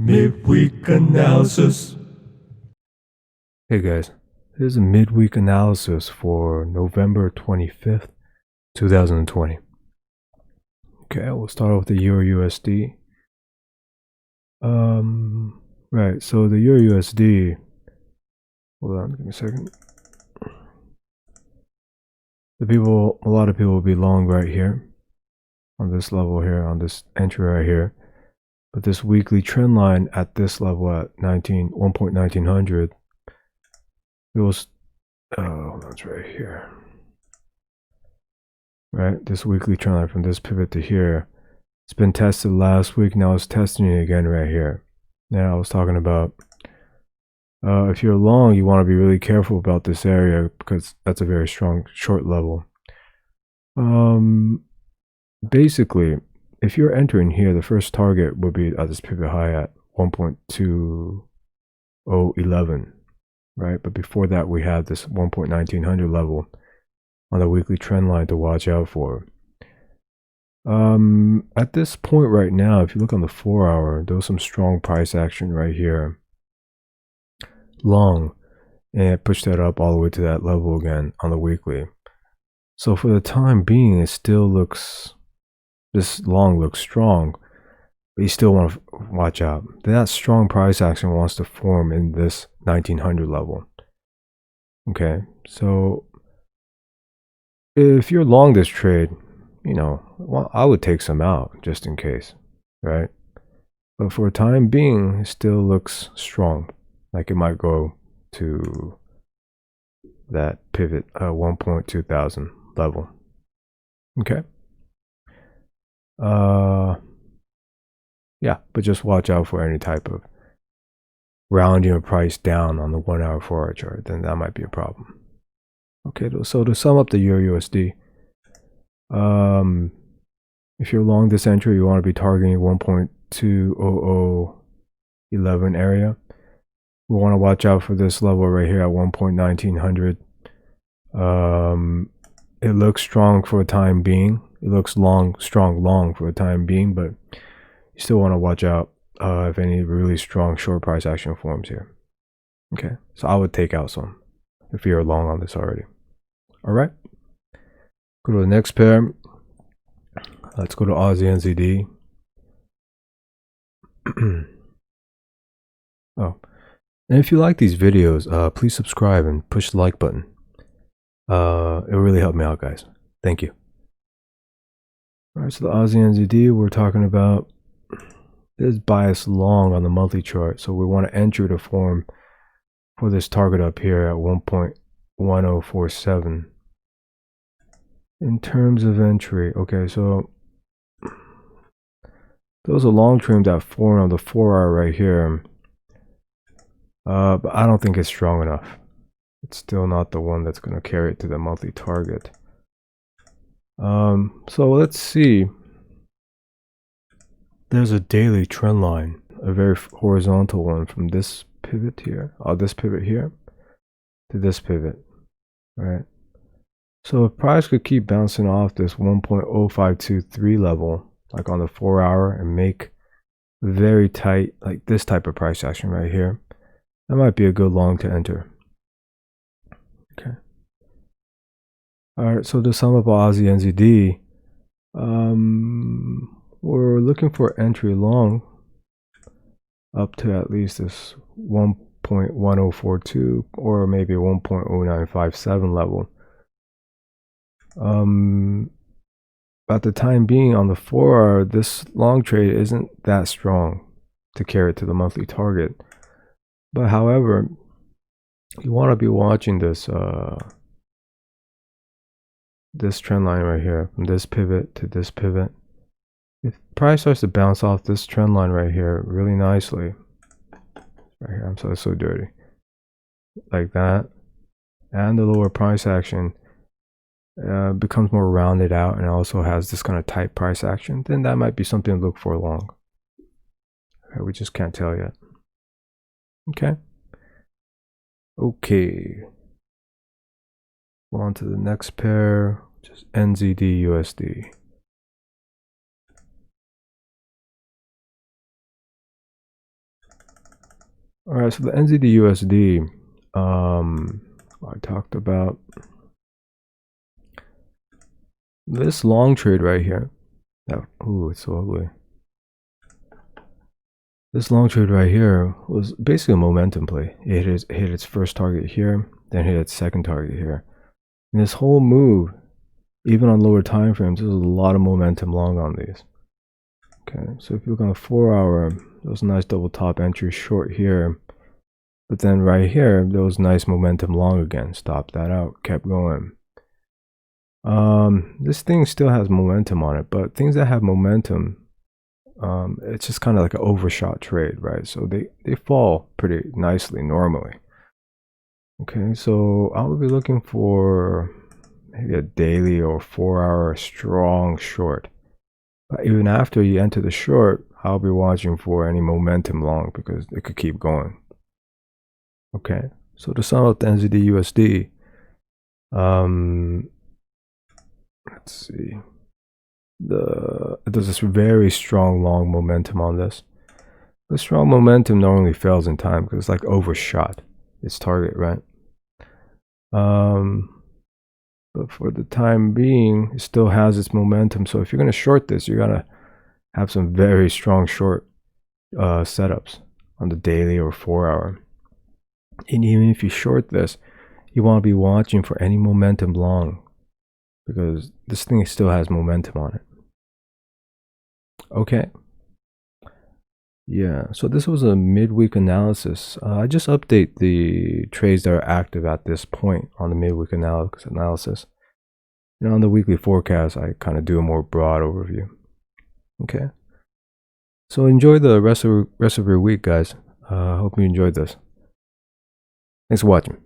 Midweek Analysis. Hey guys, this is a midweek analysis for November 25th, 2020. Okay, we'll start off with the Eurusd. Right, so the Eurusd, hold on, give me a second. A lot of people will be long right here, on this level here, on this entry right here. But this weekly trend line at this level at 1.1900, it was, that's right here. Right, this weekly trend line from this pivot to here, it's been tested last week. Now it's testing it again right here. Now I was talking about, if you're long, you want to be really careful about this area because that's a very strong short level. Basically, if you're entering here, the first target would be at this pivot high at 1.2011, right? But before that, we had this 1.1900 level on the weekly trend line to watch out for. At this point right now, if you look on the 4 hour, there was some strong price action right here, long, and it pushed that up all the way to that level again on the weekly. So for the time being, it still looks, this long looks strong, but you still want to watch out. That strong price action wants to form in this 1900 level. Okay, so if you're long this trade, you know, well, I would take some out just in case, right? But for the time being, it still looks strong, like it might go to that pivot 1.2000 level. Okay. Yeah, but just watch out for any type of rounding of price down on the 1 hour 4 hour chart, then that might be a problem. Okay, so to sum up the Eurusd, if you're long this entry, you want to be targeting 1.20011 area. We want to watch out for this level right here at 1.1900. It looks strong for the time being. It looks strong long for the time being, but you still want to watch out if any really strong short price action forms here. Okay, so I would take out some if you're long on this already. All right, go to the next pair. Let's go to Audnzd Nzdusd. Oh, and if you like these videos, please subscribe and push the like button. It'll really help me out, guys. Thank you. All right, so the Audnzd Nzdusd, we're talking about this bias long on the monthly chart. So we want to enter to form for this target up here at 1.1047. In terms of entry, okay, so there was a long trend that formed on the 4 hour right here. But I don't think it's strong enough. It's still not the one that's going to carry it to the monthly target. So let's see. There's a daily trend line, a very horizontal one from this pivot here, this pivot here, to this pivot, right? So if price could keep bouncing off this 1.0523 level, like on the 4 hour, and make very tight, like this type of price action right here, that might be a good long to enter. Okay. All right, so to sum up Audnzd Nzdusd, we're looking for entry long up to at least this 1.1042 or maybe 1.0957 level. At the time being on the 4 hour, this long trade isn't that strong to carry it to the monthly target. But however, you want to be watching this this trend line right here, from this pivot to this pivot. If price starts to bounce off this trend line right here really nicely, right here, I'm so dirty, like that, and the lower price action becomes more rounded out and also has this kind of tight price action, then that might be something to look for long. Okay, we just can't tell yet. Okay. Okay. On to the next pair, which is NZD-USD. All right, so the NZD USD, I talked about this long trade right here. Ooh, it's so ugly. This long trade right here was basically a momentum play. It hit its first target here, then hit its second target here. And this whole move, even on lower time frames, there's a lot of momentum long on these. Okay, so if you look on the 4 hour, there was a nice double top entry short here. But then right here, there was nice momentum long again. Stopped that out, kept going. This thing still has momentum on it, but things that have momentum, it's just kind of like an overshot trade, right? So they fall pretty nicely normally. Okay, so I will be looking for maybe a daily or 4 hour strong short. But even after you enter the short, I'll be watching for any momentum long because it could keep going. Okay, so to sum up the NZD USD, let's see. There's this very strong long momentum on this. The strong momentum normally fails in time because it's like overshot its target, right? But for the time being, it still has its momentum. So if you're going to short this, you're going to have some very strong short setups on the daily or 4 hour. And even if you short this, you want to be watching for any momentum long because this thing still has momentum on it. Okay. Yeah, so this was a midweek analysis. I just update the trades that are active at this point on the midweek analysis. And on the weekly forecast, I kind of do a more broad overview. Okay. So enjoy the rest of your week, guys. Hope you enjoyed this. Thanks for watching.